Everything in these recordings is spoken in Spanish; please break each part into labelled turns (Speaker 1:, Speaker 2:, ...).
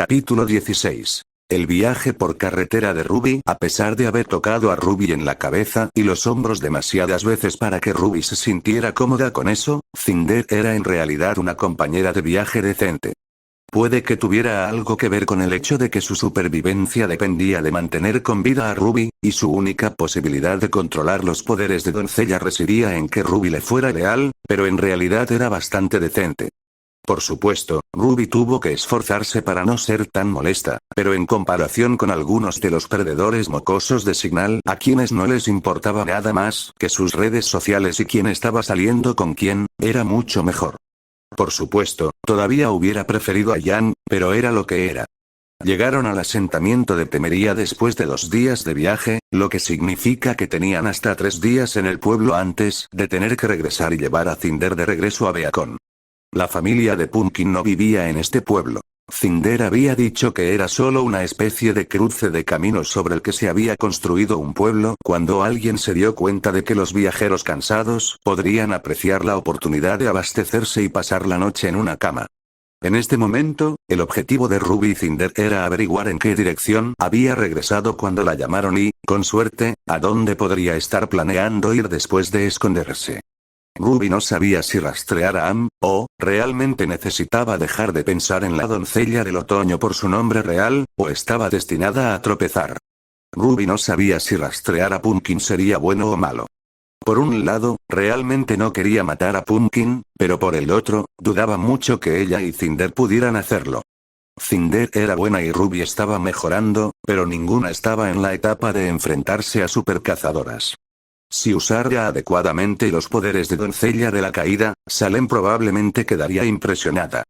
Speaker 1: Capítulo 16. El viaje por carretera de Ruby. A pesar de haber tocado a Ruby en la cabeza y los hombros demasiadas veces para que Ruby se sintiera cómoda con eso, Cinder era en realidad una compañera de viaje decente. Puede que tuviera algo que ver con el hecho de que su supervivencia dependía de mantener con vida a Ruby, y su única posibilidad de controlar los poderes de doncella residía en que Ruby le fuera leal, pero en realidad era bastante decente. Por supuesto, Ruby tuvo que esforzarse para no ser tan molesta, pero en comparación con algunos de los perdedores mocosos de Signal a quienes no les importaba nada más que sus redes sociales y quién estaba saliendo con quién, era mucho mejor. Por supuesto, todavía hubiera preferido a Jan, pero era lo que era. Llegaron al asentamiento de Temería después de 2 días de viaje, lo que significa que tenían hasta 3 días en el pueblo antes de tener que regresar y llevar a Cinder de regreso a Beacon. La familia de Pumpkin no vivía en este pueblo. Cinder había dicho que era solo una especie de cruce de caminos sobre el que se había construido un pueblo cuando alguien se dio cuenta de que los viajeros cansados podrían apreciar la oportunidad de abastecerse y pasar la noche en una cama. En este momento, el objetivo de Ruby y Cinder era averiguar en qué dirección había regresado cuando la llamaron y, con suerte, a dónde podría estar planeando ir después de esconderse. Ruby no sabía si rastrear a Am, o, realmente necesitaba dejar de pensar en la doncella del otoño por su nombre real, o estaba destinada a tropezar. Ruby no sabía si rastrear a Pumpkin sería bueno o malo. Por un lado, realmente no quería matar a Pumpkin, pero por el otro, dudaba mucho que ella y Cinder pudieran hacerlo. Cinder era buena y Ruby estaba mejorando, pero ninguna estaba en la etapa de enfrentarse a supercazadoras. Si usara adecuadamente los poderes de doncella de la caída, Salem probablemente quedaría impresionada.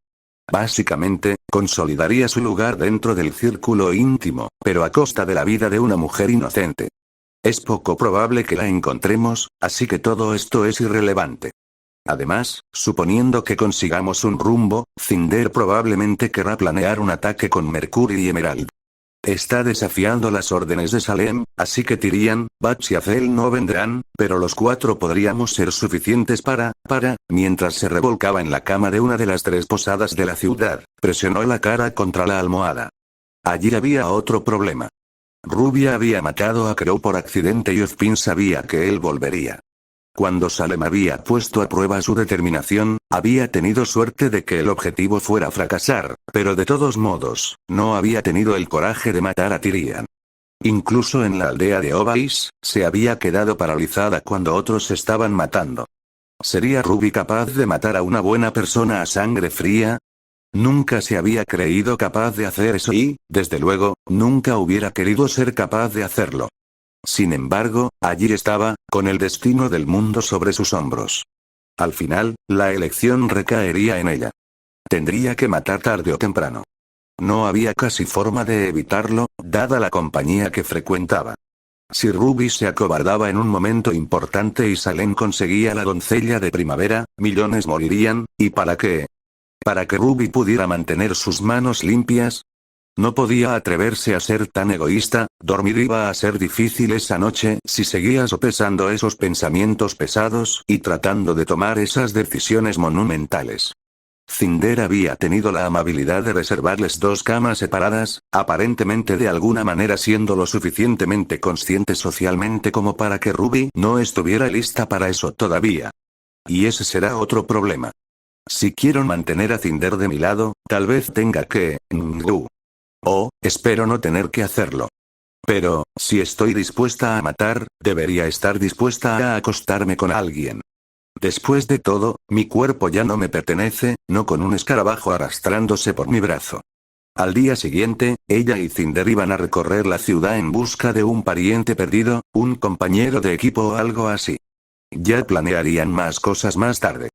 Speaker 1: Básicamente, consolidaría su lugar dentro del círculo íntimo, pero a costa de la vida de una mujer inocente. Es poco probable que la encontremos, así que todo esto es irrelevante. Además, suponiendo que consigamos un rumbo, Cinder probablemente querrá planear un ataque con Mercury y Emerald. Está desafiando las órdenes de Salem, así que Tyrian, Bats y Azel no vendrán, pero los 4 podríamos ser suficientes mientras se revolcaba en la cama de una de las 3 posadas de la ciudad, presionó la cara contra la almohada. Allí había otro problema. Ruby había matado a Crow por accidente y Ozpin sabía que él volvería. Cuando Salem había puesto a prueba su determinación, había tenido suerte de que el objetivo fuera fracasar, pero de todos modos, no había tenido el coraje de matar a Tyrian. Incluso en la aldea de Obais, se había quedado paralizada cuando otros estaban matando. ¿Sería Ruby capaz de matar a una buena persona a sangre fría? Nunca se había creído capaz de hacer eso y, desde luego, nunca hubiera querido ser capaz de hacerlo. Sin embargo, allí estaba, con el destino del mundo sobre sus hombros. Al final, la elección recaería en ella. Tendría que matar tarde o temprano. No había casi forma de evitarlo, dada la compañía que frecuentaba. Si Ruby se acobardaba en un momento importante y Salem conseguía la doncella de primavera, millones morirían, ¿y para qué? ¿Para que Ruby pudiera mantener sus manos limpias? No podía atreverse a ser tan egoísta, dormir iba a ser difícil esa noche si seguía sopesando esos pensamientos pesados y tratando de tomar esas decisiones monumentales. Cinder había tenido la amabilidad de reservarles 2 camas separadas, aparentemente de alguna manera siendo lo suficientemente consciente socialmente como para que Ruby no estuviera lista para eso todavía. Y ese será otro problema. Si quiero mantener a Cinder de mi lado, tal vez tenga que... espero no tener que hacerlo. Pero, si estoy dispuesta a matar, debería estar dispuesta a acostarme con alguien. Después de todo, mi cuerpo ya no me pertenece, no con un escarabajo arrastrándose por mi brazo. Al día siguiente, ella y Cinder iban a recorrer la ciudad en busca de un pariente perdido, un compañero de equipo o algo así. Ya planearían más cosas más tarde.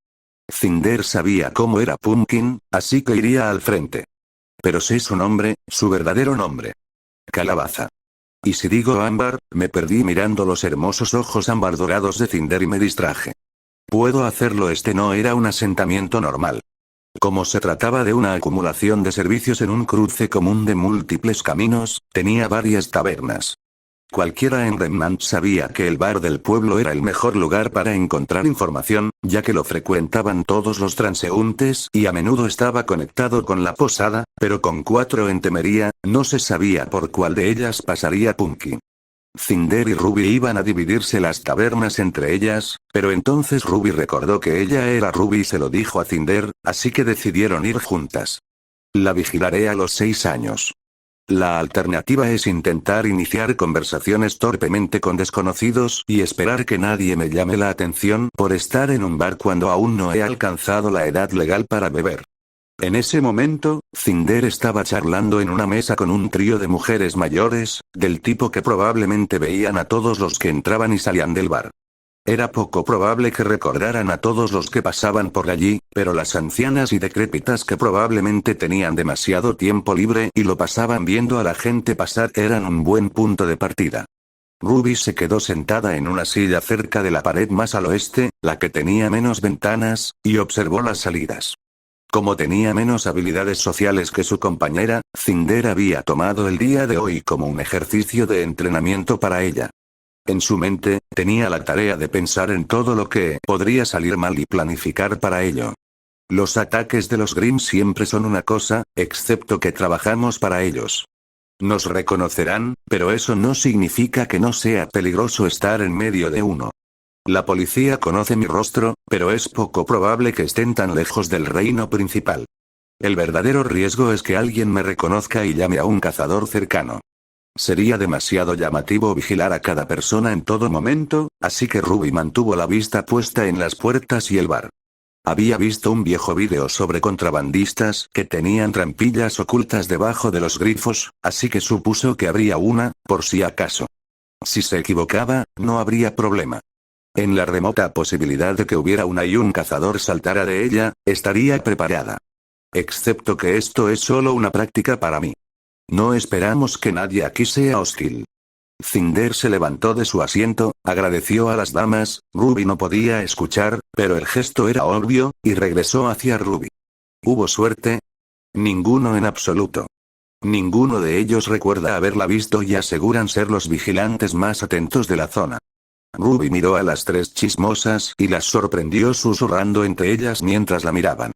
Speaker 1: Cinder sabía cómo era Pumpkin, así que iría al frente. Pero sé su nombre, su verdadero nombre. Calabaza. Y si digo ámbar, me perdí mirando los hermosos ojos ámbar dorados de Cinder y me distraje. Puedo hacerlo, este no era un asentamiento normal. Como se trataba de una acumulación de servicios en un cruce común de múltiples caminos, tenía varias tabernas. Cualquiera en Remnant sabía que el bar del pueblo era el mejor lugar para encontrar información, ya que lo frecuentaban todos los transeúntes y a menudo estaba conectado con la posada, pero con 4 en Temería, no se sabía por cuál de ellas pasaría Punky. Cinder y Ruby iban a dividirse las tabernas entre ellas, pero entonces Ruby recordó que ella era Ruby y se lo dijo a Cinder, así que decidieron ir juntas. La vigilaré a los 6 años. La alternativa es intentar iniciar conversaciones torpemente con desconocidos y esperar que nadie me llame la atención por estar en un bar cuando aún no he alcanzado la edad legal para beber. En ese momento, Cinder estaba charlando en una mesa con un trío de mujeres mayores, del tipo que probablemente veían a todos los que entraban y salían del bar. Era poco probable que recordaran a todos los que pasaban por allí, pero las ancianas y decrépitas que probablemente tenían demasiado tiempo libre y lo pasaban viendo a la gente pasar eran un buen punto de partida. Ruby se quedó sentada en una silla cerca de la pared más al oeste, la que tenía menos ventanas, y observó las salidas. Como tenía menos habilidades sociales que su compañera, Cinder había tomado el día de hoy como un ejercicio de entrenamiento para ella. En su mente, tenía la tarea de pensar en todo lo que podría salir mal y planificar para ello. Los ataques de los Grimm siempre son una cosa, excepto que trabajamos para ellos. Nos reconocerán, pero eso no significa que no sea peligroso estar en medio de uno. La policía conoce mi rostro, pero es poco probable que estén tan lejos del reino principal. El verdadero riesgo es que alguien me reconozca y llame a un cazador cercano. Sería demasiado llamativo vigilar a cada persona en todo momento, así que Ruby mantuvo la vista puesta en las puertas y el bar. Había visto un viejo vídeo sobre contrabandistas que tenían trampillas ocultas debajo de los grifos, así que supuso que habría una, por si acaso. Si se equivocaba, no habría problema. En la remota posibilidad de que hubiera una y un cazador saltara de ella, estaría preparada. Excepto que esto es solo una práctica para mí. No esperamos que nadie aquí sea hostil. Cinder se levantó de su asiento, agradeció a las damas, Ruby no podía escuchar, pero el gesto era obvio, y regresó hacia Ruby. ¿Hubo suerte? Ninguno en absoluto. Ninguno de ellos recuerda haberla visto y aseguran ser los vigilantes más atentos de la zona. Ruby miró a las 3 chismosas y las sorprendió susurrando entre ellas mientras la miraban.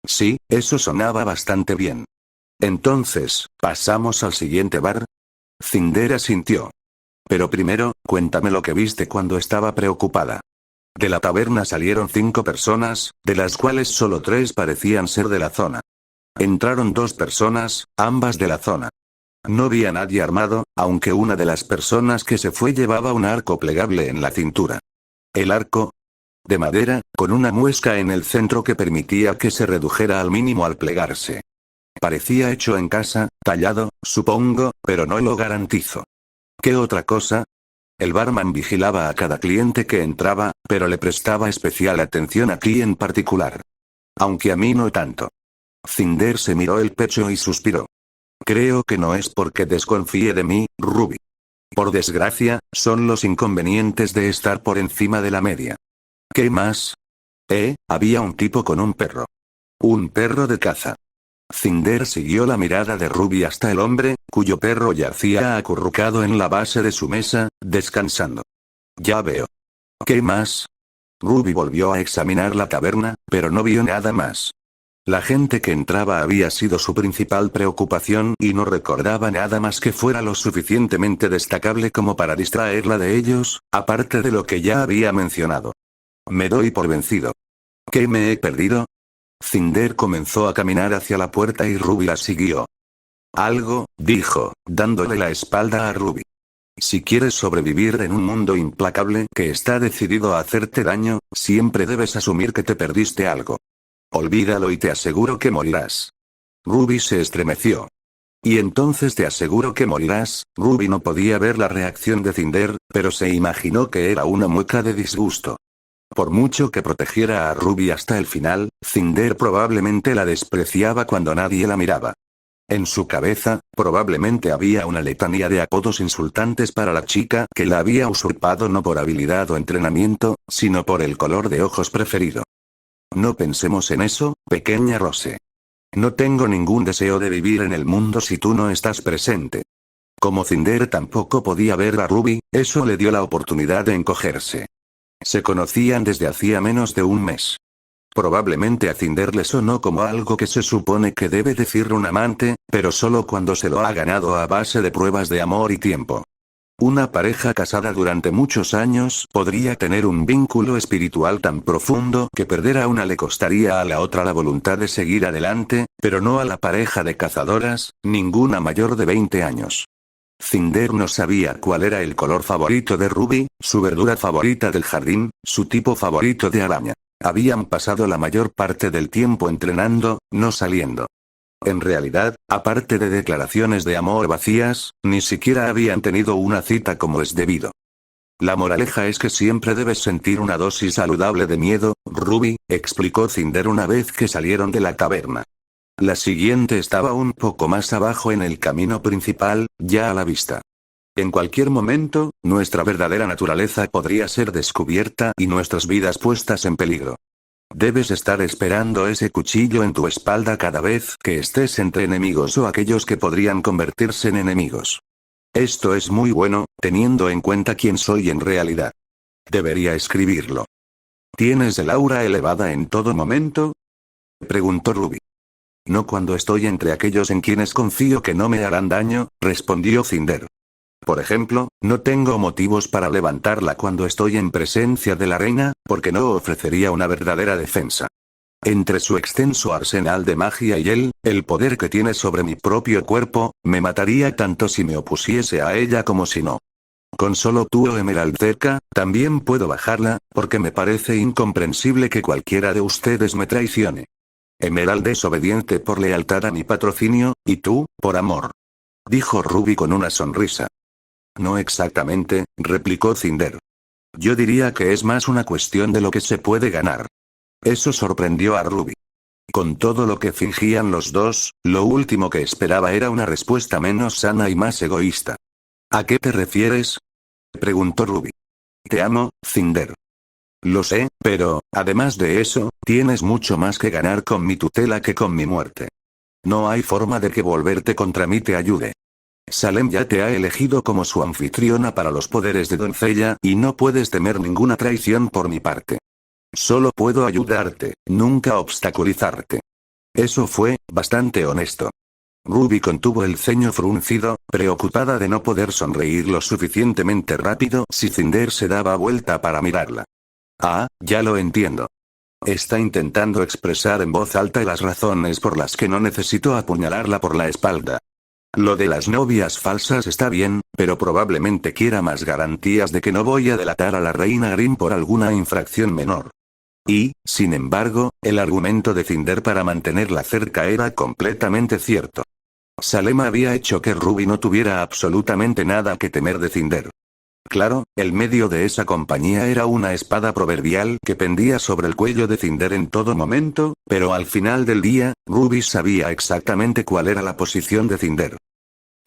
Speaker 1: Sí, eso sonaba bastante bien. Entonces, ¿pasamos al siguiente bar? Cinder asintió. Pero primero, cuéntame lo que viste cuando estaba preocupada. De la taberna salieron 5 personas, de las cuales solo 3 parecían ser de la zona. Entraron 2 personas, ambas de la zona. No vi a nadie armado, aunque una de las personas que se fue llevaba un arco plegable en la cintura. El arco, de madera, con una muesca en el centro que permitía que se redujera al mínimo al plegarse. Parecía hecho en casa, tallado, supongo, pero no lo garantizo. ¿Qué otra cosa? El barman vigilaba a cada cliente que entraba, pero le prestaba especial atención a ti en particular. Aunque a mí no tanto. Cinder se miró el pecho y suspiró. Creo que no es porque desconfíe de mí, Ruby. Por desgracia, son los inconvenientes de estar por encima de la media. ¿Qué más? Había un tipo con un perro. Un perro de caza. Cinder siguió la mirada de Ruby hasta el hombre, cuyo perro yacía acurrucado en la base de su mesa, descansando. Ya veo. ¿Qué más? Ruby volvió a examinar la taberna, pero no vio nada más. La gente que entraba había sido su principal preocupación y no recordaba nada más que fuera lo suficientemente destacable como para distraerla de ellos, aparte de lo que ya había mencionado. Me doy por vencido. ¿Qué me he perdido? Cinder comenzó a caminar hacia la puerta y Ruby la siguió. Algo, dijo, dándole la espalda a Ruby. Si quieres sobrevivir en un mundo implacable que está decidido a hacerte daño, siempre debes asumir que te perdiste algo. Olvídalo y te aseguro que morirás. Ruby se estremeció. Y entonces te aseguro que morirás. Ruby no podía ver la reacción de Cinder, pero se imaginó que era una mueca de disgusto. Por mucho que protegiera a Ruby hasta el final, Cinder probablemente la despreciaba cuando nadie la miraba. En su cabeza, probablemente había una letanía de apodos insultantes para la chica que la había usurpado no por habilidad o entrenamiento, sino por el color de ojos preferido. No pensemos en eso, pequeña Rose. No tengo ningún deseo de vivir en el mundo si tú no estás presente. Como Cinder tampoco podía ver a Ruby, eso le dio la oportunidad de encogerse. Se conocían desde hacía menos de un mes. Probablemente a Cinder le sonó como algo que se supone que debe decir un amante, pero solo cuando se lo ha ganado a base de pruebas de amor y tiempo. Una pareja casada durante muchos años podría tener un vínculo espiritual tan profundo que perder a una le costaría a la otra la voluntad de seguir adelante, pero no a la pareja de cazadoras, ninguna mayor de 20 años. Cinder no sabía cuál era el color favorito de Ruby, su verdura favorita del jardín, su tipo favorito de araña. Habían pasado la mayor parte del tiempo entrenando, no saliendo. En realidad, aparte de declaraciones de amor vacías, ni siquiera habían tenido una cita como es debido. La moraleja es que siempre debes sentir una dosis saludable de miedo, Ruby, explicó Cinder una vez que salieron de la caverna. La siguiente estaba un poco más abajo en el camino principal, ya a la vista. En cualquier momento, nuestra verdadera naturaleza podría ser descubierta y nuestras vidas puestas en peligro. Debes estar esperando ese cuchillo en tu espalda cada vez que estés entre enemigos o aquellos que podrían convertirse en enemigos. Esto es muy bueno, teniendo en cuenta quién soy en realidad. Debería escribirlo. ¿Tienes el aura elevada en todo momento?, preguntó Ruby. No cuando estoy entre aquellos en quienes confío que no me harán daño, respondió Cinder. Por ejemplo, no tengo motivos para levantarla cuando estoy en presencia de la reina, porque no ofrecería una verdadera defensa. Entre su extenso arsenal de magia y el poder que tiene sobre mi propio cuerpo, me mataría tanto si me opusiese a ella como si no. Con solo tú o Emerald cerca, también puedo bajarla, porque me parece incomprensible que cualquiera de ustedes me traicione. Emerald es obediente por lealtad a mi patrocinio, y tú, por amor. Dijo Ruby con una sonrisa. No exactamente, replicó Cinder. Yo diría que es más una cuestión de lo que se puede ganar. Eso sorprendió a Ruby. Con todo lo que fingían los dos, lo último que esperaba era una respuesta menos sana y más egoísta. ¿A qué te refieres?, preguntó Ruby. Te amo, Cinder. Lo sé, pero, además de eso, tienes mucho más que ganar con mi tutela que con mi muerte. No hay forma de que volverte contra mí te ayude. Salem ya te ha elegido como su anfitriona para los poderes de doncella y no puedes temer ninguna traición por mi parte. Solo puedo ayudarte, nunca obstaculizarte. Eso fue bastante honesto. Ruby contuvo el ceño fruncido, preocupada de no poder sonreír lo suficientemente rápido si Cinder se daba vuelta para mirarla. Ah, ya lo entiendo. Está intentando expresar en voz alta las razones por las que no necesito apuñalarla por la espalda. Lo de las novias falsas está bien, pero probablemente quiera más garantías de que no voy a delatar a la reina Grimm por alguna infracción menor. Y, sin embargo, el argumento de Cinder para mantenerla cerca era completamente cierto. Salem había hecho que Ruby no tuviera absolutamente nada que temer de Cinder. Claro, el medio de esa compañía era una espada proverbial que pendía sobre el cuello de Cinder en todo momento, pero al final del día, Ruby sabía exactamente cuál era la posición de Cinder.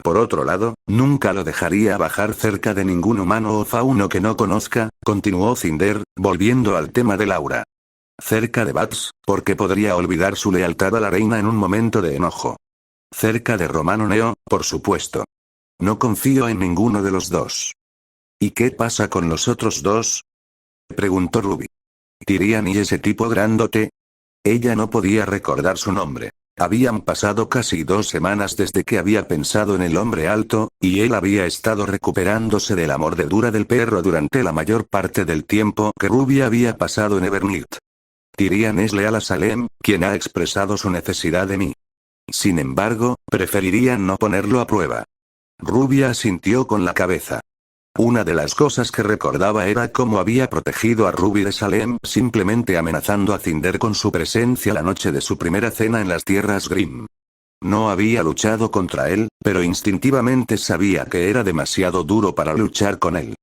Speaker 1: Por otro lado, nunca lo dejaría bajar cerca de ningún humano o fauno que no conozca, continuó Cinder, volviendo al tema de Laura. Cerca de Bats, porque podría olvidar su lealtad a la reina en un momento de enojo. Cerca de Romano Neo, por supuesto. No confío en ninguno de los dos. ¿Y qué pasa con los otros dos?, preguntó Ruby. ¿Tyrian y ese tipo grandote? Ella no podía recordar su nombre. Habían pasado casi 2 semanas desde que había pensado en el hombre alto, y él había estado recuperándose de la mordedura del perro durante la mayor parte del tiempo que Ruby había pasado en Everneath. Tyrian es leal a Salem, quien ha expresado su necesidad de mí. Sin embargo, preferiría no ponerlo a prueba. Ruby asintió con la cabeza. Una de las cosas que recordaba era cómo había protegido a Ruby de Salem simplemente amenazando a Cinder con su presencia la noche de su primera cena en las tierras Grimm. No había luchado contra él, pero instintivamente sabía que era demasiado duro para luchar con él.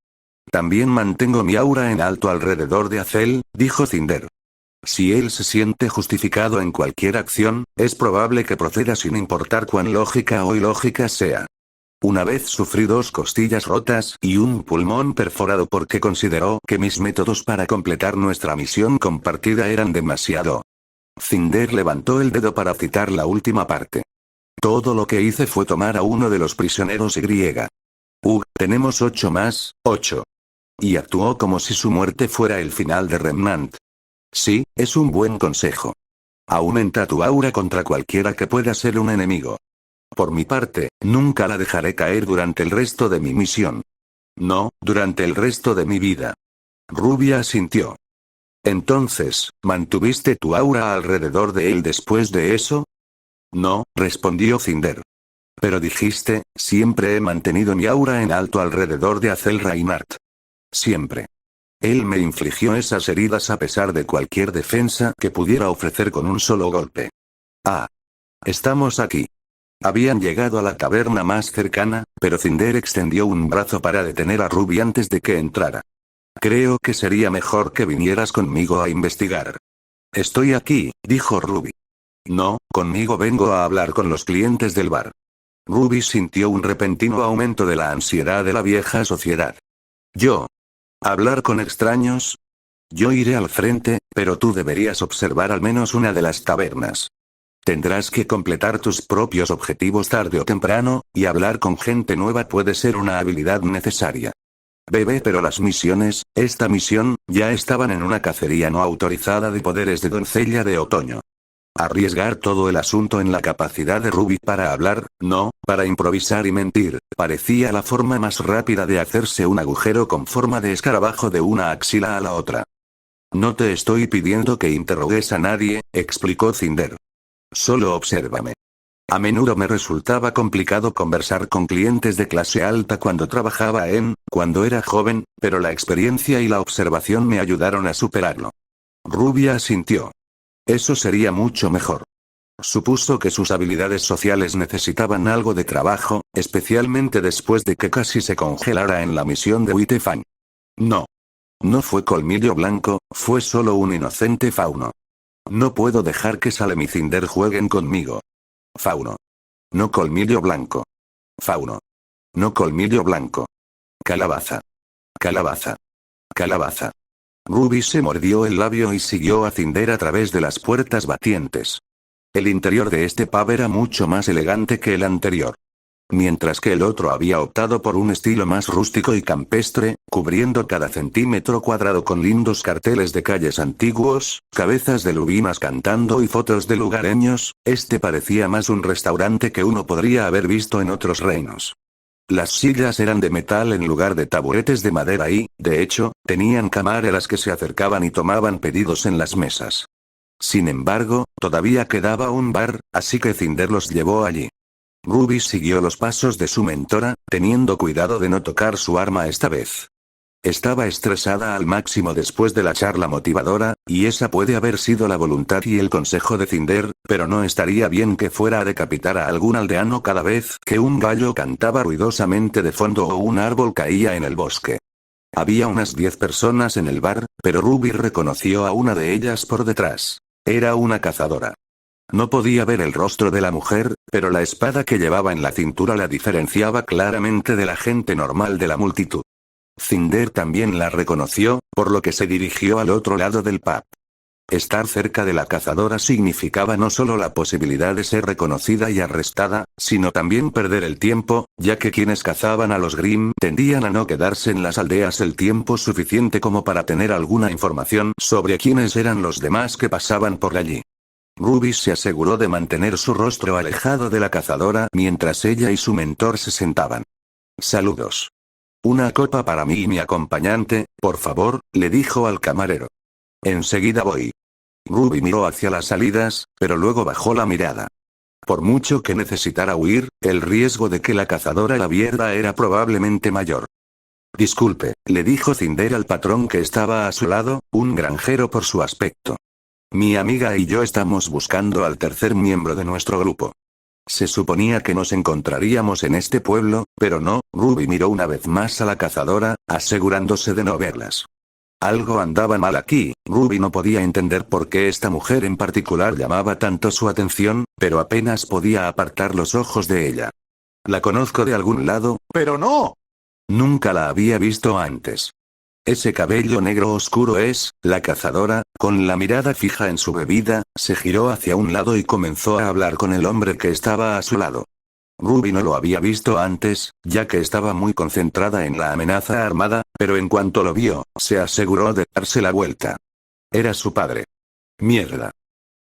Speaker 1: También mantengo mi aura en alto alrededor de Azel, dijo Cinder. Si él se siente justificado en cualquier acción, es probable que proceda sin importar cuán lógica o ilógica sea. Una vez sufrí 2 costillas rotas y un pulmón perforado porque consideró que mis métodos para completar nuestra misión compartida eran demasiado. Cinder levantó el dedo para citar la última parte. Todo lo que hice fue tomar a uno de los prisioneros y. Tenemos 8 más, 8. Y actuó como si su muerte fuera el final de Remnant. Sí, es un buen consejo. Aumenta tu aura contra cualquiera que pueda ser un enemigo. Por mi parte, nunca la dejaré caer durante el resto de mi misión. No, durante el resto de mi vida. Ruby asintió. Entonces, ¿mantuviste tu aura alrededor de él después de eso? No, respondió Cinder. Pero dijiste, siempre he mantenido mi aura en alto alrededor de Azel Reinhardt. Siempre. Él me infligió esas heridas a pesar de cualquier defensa que pudiera ofrecer con un solo golpe. Ah. Estamos aquí. Habían llegado a la taberna más cercana, pero Cinder extendió un brazo para detener a Ruby antes de que entrara. Creo que sería mejor que vinieras conmigo a investigar. Estoy aquí, dijo Ruby. No, conmigo vengo a hablar con los clientes del bar. Ruby sintió un repentino aumento de la ansiedad de la vieja sociedad. Yo. ¿Hablar con extraños? Yo iré al frente, pero tú deberías observar al menos una de las tabernas. Tendrás que completar tus propios objetivos tarde o temprano, y hablar con gente nueva puede ser una habilidad necesaria. Bebé, pero las misiones, esta misión, ya estaban en una cacería no autorizada de poderes de doncella de otoño. Arriesgar todo el asunto en la capacidad de Ruby para hablar, no, para improvisar y mentir, parecía la forma más rápida de hacerse un agujero con forma de escarabajo de una axila a la otra. No te estoy pidiendo que interrogues a nadie, explicó Cinder. Solo obsérvame. A menudo me resultaba complicado conversar con clientes de clase alta cuando era joven, pero la experiencia y la observación me ayudaron a superarlo. Ruby asintió. Eso sería mucho mejor. Supuso que sus habilidades sociales necesitaban algo de trabajo, especialmente después de que casi se congelara en la misión de Whitefang. No. No fue colmillo blanco, fue solo un inocente fauno. No puedo dejar que Salem y Cinder jueguen conmigo. Fauno. No colmillo blanco. Fauno. No colmillo blanco. Calabaza. Calabaza. Calabaza. Ruby se mordió el labio y siguió a Cinder a través de las puertas batientes. El interior de este pub era mucho más elegante que el anterior. Mientras que el otro había optado por un estilo más rústico y campestre, cubriendo cada centímetro cuadrado con lindos carteles de calles antiguos, cabezas de lubinas cantando y fotos de lugareños, este parecía más un restaurante que uno podría haber visto en otros reinos. Las sillas eran de metal en lugar de taburetes de madera y, de hecho, tenían camareras que se acercaban y tomaban pedidos en las mesas. Sin embargo, todavía quedaba un bar, así que Cinder los llevó allí. Ruby siguió los pasos de su mentora, teniendo cuidado de no tocar su arma esta vez. Estaba estresada al máximo después de la charla motivadora, y esa puede haber sido la voluntad y el consejo de Cinder, pero no estaría bien que fuera a decapitar a algún aldeano cada vez que un gallo cantaba ruidosamente de fondo o un árbol caía en el bosque. Había unas 10 personas en el bar, pero Ruby reconoció a una de ellas por detrás. Era una cazadora. No podía ver el rostro de la mujer, pero la espada que llevaba en la cintura la diferenciaba claramente de la gente normal de la multitud. Cinder también la reconoció, por lo que se dirigió al otro lado del pub. Estar cerca de la cazadora significaba no solo la posibilidad de ser reconocida y arrestada, sino también perder el tiempo, ya que quienes cazaban a los Grimm tendían a no quedarse en las aldeas el tiempo suficiente como para tener alguna información sobre quiénes eran los demás que pasaban por allí. Ruby se aseguró de mantener su rostro alejado de la cazadora mientras ella y su mentor se sentaban. Saludos. Una copa para mí y mi acompañante, por favor, le dijo al camarero. Enseguida voy. Ruby miró hacia las salidas, pero luego bajó la mirada. Por mucho que necesitara huir, el riesgo de que la cazadora la viera era probablemente mayor. Disculpe, le dijo Cinder al patrón que estaba a su lado, un granjero por su aspecto. Mi amiga y yo estamos buscando al tercer miembro de nuestro grupo. Se suponía que nos encontraríamos en este pueblo, pero no. Ruby miró una vez más a la cazadora, asegurándose de no verlas. Algo andaba mal aquí. Ruby no podía entender por qué esta mujer en particular llamaba tanto su atención, pero apenas podía apartar los ojos de ella. La conozco de algún lado, pero no. Nunca la había visto antes. Ese cabello negro oscuro es, la cazadora, con la mirada fija en su bebida, se giró hacia un lado y comenzó a hablar con el hombre que estaba a su lado. Ruby no lo había visto antes, ya que estaba muy concentrada en la amenaza armada, pero en cuanto lo vio, se aseguró de darse la vuelta. Era su padre. Mierda.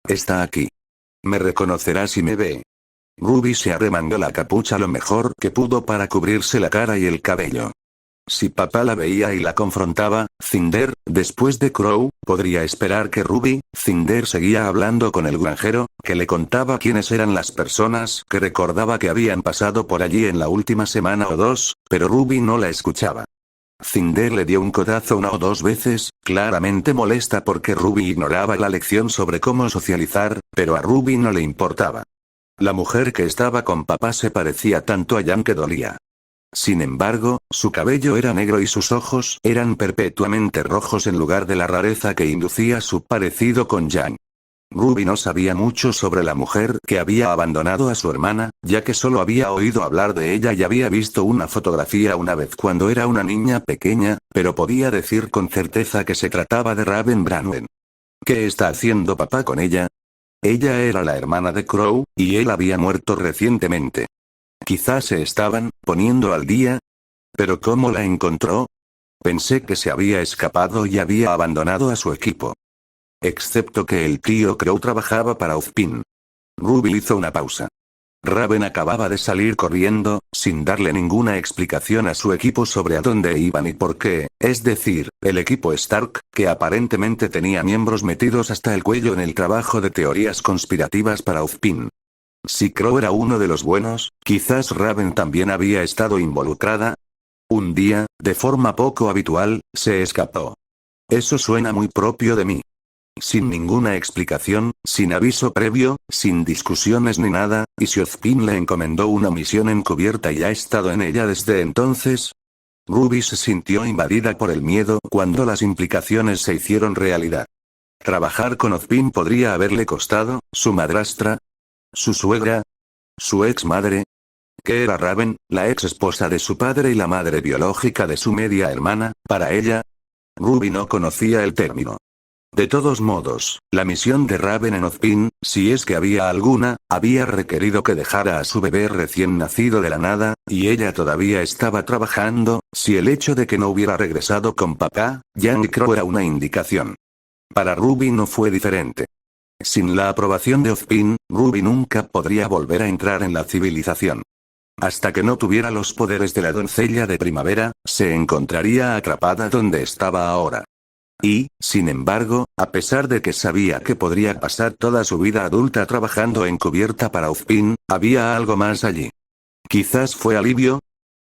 Speaker 1: Está aquí. Me reconocerá si me ve. Ruby se arremangó la capucha lo mejor que pudo para cubrirse la cara y el cabello. Si papá la veía y la confrontaba, Cinder, después de Crow, podría esperar que Ruby, Cinder seguía hablando con el granjero, que le contaba quiénes eran las personas que recordaba que habían pasado por allí en la última semana o dos, pero Ruby no la escuchaba. Cinder le dio un codazo una o dos veces, claramente molesta porque Ruby ignoraba la lección sobre cómo socializar, pero a Ruby no le importaba. La mujer que estaba con papá se parecía tanto a Jan que dolía. Sin embargo, su cabello era negro y sus ojos eran perpetuamente rojos en lugar de la rareza que inducía su parecido con Jan. Ruby no sabía mucho sobre la mujer que había abandonado a su hermana, ya que solo había oído hablar de ella y había visto una fotografía una vez cuando era una niña pequeña, pero podía decir con certeza que se trataba de Raven Branwen. ¿Qué está haciendo papá con ella? Ella era la hermana de Crow, y él había muerto recientemente. Quizás se estaban poniendo al día. ¿Pero cómo la encontró? Pensé que se había escapado y había abandonado a su equipo. Excepto que el tío Crow trabajaba para Ozpin. Ruby hizo una pausa. Raven acababa de salir corriendo, sin darle ninguna explicación a su equipo sobre a dónde iban y por qué, es decir, el equipo Stark, que aparentemente tenía miembros metidos hasta el cuello en el trabajo de teorías conspirativas para Ozpin. Si Crow era uno de los buenos, quizás Raven también había estado involucrada. Un día, de forma poco habitual, se escapó. Eso suena muy propio de mí. Sin ninguna explicación, sin aviso previo, sin discusiones ni nada, y si Ozpin le encomendó una misión encubierta y ha estado en ella desde entonces. Ruby se sintió invadida por el miedo cuando las implicaciones se hicieron realidad. Trabajar con Ozpin podría haberle costado, su madrastra, su suegra, su ex madre. ¿Qué era Raven, la ex esposa de su padre y la madre biológica de su media hermana, para ella? Ruby no conocía el término. De todos modos, la misión de Raven en Ozpin, si es que había alguna, había requerido que dejara a su bebé recién nacido de la nada, y ella todavía estaba trabajando, si el hecho de que no hubiera regresado con papá, Jan y Crow era una indicación. Para Ruby no fue diferente. Sin la aprobación de Ozpin, Ruby nunca podría volver a entrar en la civilización. Hasta que no tuviera los poderes de la doncella de primavera, se encontraría atrapada donde estaba ahora. Y, sin embargo, a pesar de que sabía que podría pasar toda su vida adulta trabajando encubierta para Ozpin, había algo más allí. Quizás fue alivio.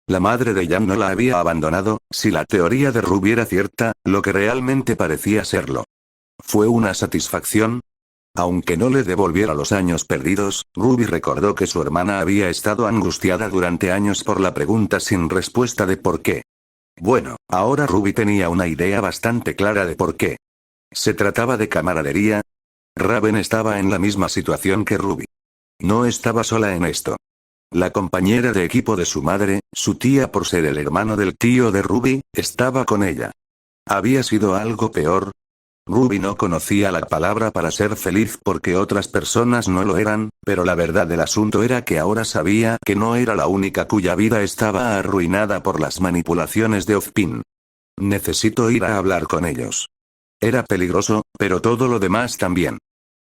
Speaker 1: La madre de Jan no la había abandonado, si la teoría de Ruby era cierta, lo que realmente parecía serlo. ¿Fue una satisfacción? Aunque no le devolviera los años perdidos, Ruby recordó que su hermana había estado angustiada durante años por la pregunta sin respuesta de por qué. Bueno, ahora Ruby tenía una idea bastante clara de por qué. Se trataba de camaradería. Raven estaba en la misma situación que Ruby. No estaba sola en esto. La compañera de equipo de su madre, su tía por ser el hermano del tío de Ruby, estaba con ella. ¿Había sido algo peor? Ruby no conocía la palabra para ser feliz porque otras personas no lo eran, pero la verdad del asunto era que ahora sabía que no era la única cuya vida estaba arruinada por las manipulaciones de Ozpin. Necesito ir a hablar con ellos. Era peligroso, pero todo lo demás también.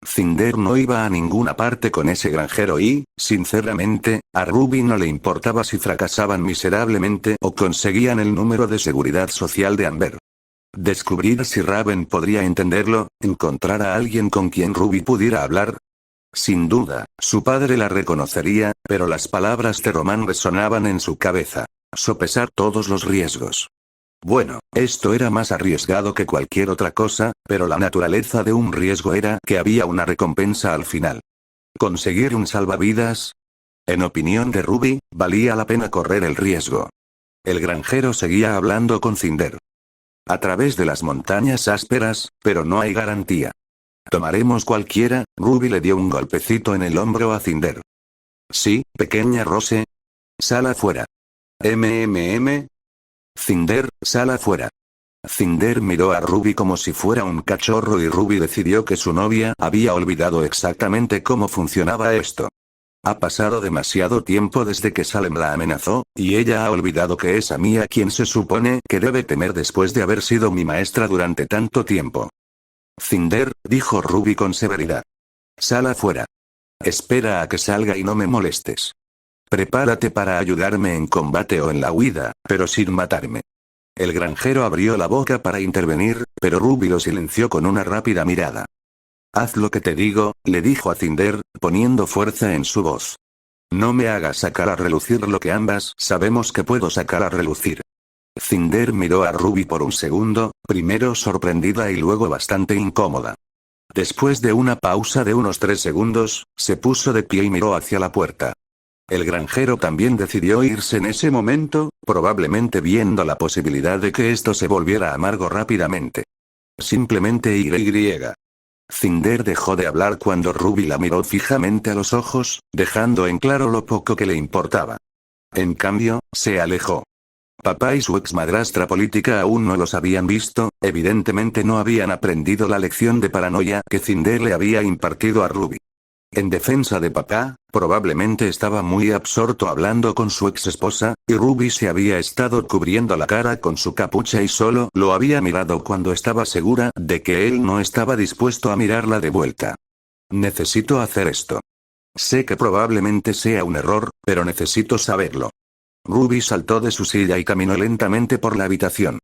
Speaker 1: Cinder no iba a ninguna parte con ese granjero y, sinceramente, a Ruby no le importaba si fracasaban miserablemente o conseguían el número de seguridad social de Amber. Descubrir si Raven podría entenderlo, encontrar a alguien con quien Ruby pudiera hablar. Sin duda, su padre la reconocería, pero las palabras de Roman resonaban en su cabeza. Sopesar todos los riesgos. Bueno, esto era más arriesgado que cualquier otra cosa, pero la naturaleza de un riesgo era que había una recompensa al final. ¿Conseguir un salvavidas? En opinión de Ruby, valía la pena correr el riesgo. El granjero seguía hablando con Cinder. A través de las montañas ásperas, pero no hay garantía. Tomaremos cualquiera. Ruby le dio un golpecito en el hombro a Cinder. Sí, pequeña Rose. Sal afuera. Cinder, sal afuera. Cinder miró a Ruby como si fuera un cachorro y Ruby decidió que su novia había olvidado exactamente cómo funcionaba esto. Ha pasado demasiado tiempo desde que Salem la amenazó, y ella ha olvidado que es a mí a quien se supone que debe temer después de haber sido mi maestra durante tanto tiempo. Cinder, dijo Ruby con severidad. Sal afuera. Espera a que salga y no me molestes. Prepárate para ayudarme en combate o en la huida, pero sin matarme. El granjero abrió la boca para intervenir, pero Ruby lo silenció con una rápida mirada. Haz lo que te digo, le dijo a Cinder, poniendo fuerza en su voz. No me hagas sacar a relucir lo que ambas sabemos que puedo sacar a relucir. Cinder miró a Ruby por un segundo, primero sorprendida y luego bastante incómoda. Después de una pausa de unos 3 segundos, se puso de pie y miró hacia la puerta. El granjero también decidió irse en ese momento, probablemente viendo la posibilidad de que esto se volviera amargo rápidamente. Simplemente Y. Cinder dejó de hablar cuando Ruby la miró fijamente a los ojos, dejando en claro lo poco que le importaba. En cambio, se alejó. Papá y su exmadrastra política aún no los habían visto, evidentemente no habían aprendido la lección de paranoia que Cinder le había impartido a Ruby. En defensa de papá, probablemente estaba muy absorto hablando con su ex esposa, y Ruby se había estado cubriendo la cara con su capucha y solo lo había mirado cuando estaba segura de que él no estaba dispuesto a mirarla de vuelta. Necesito hacer esto. Sé que probablemente sea un error, pero necesito saberlo. Ruby saltó de su silla y caminó lentamente por la habitación.